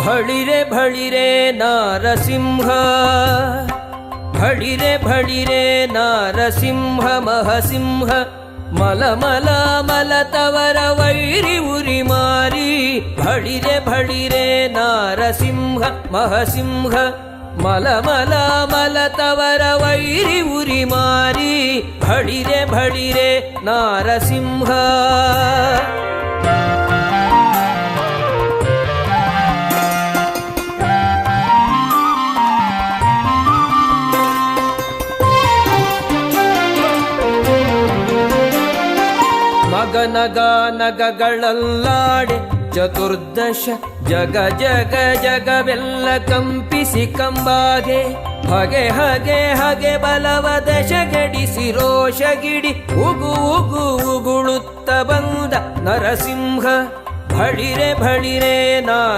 ಭಳಿರೆ ಭಳಿರೆ ನಾರಸಿಂಹ, ಭಳಿರೆ ಭಳಿರೆ ನಾರಸಿಂಹ ಮಹಸಿಂಹ, ಮಲಮಲ ಮಲತವರ ವೈರಿ ಉರಿ ಮಾರಿ. ಭಳಿರೆ ಭಳಿರೆ ನಾರಸಿಂಹ ಮಹಸಿಂಹ, ಮಲಮಲ ಮಲತವರ ವೈರಿ ಉರಿ ಮಾರಿ. ಭಳಿರೆ ಭಳಿರೆ ನಾರಸಿಂಹ. ನಗ ನಗಗಳಲ್ಲಾಡೆ ಚತುರ್ದಶ ಜಗ ಜಗ ಜಗವೆಲ್ಲ ಕಂಪಿಸಿ ಕಂಬಾಗೆ. ಹಗೆ ಹಗೆ ಹಗೆ ಬಲವ ದಶಗಡಿಸಿ ರೋಷಗಿಡಿ ಉಗು ಉಗು ಉಗುಳುತ್ತ ಬಂದ ನರಸಿಂಹ. ಭಳಿರೆ ಭಳಿರೆ ನಾ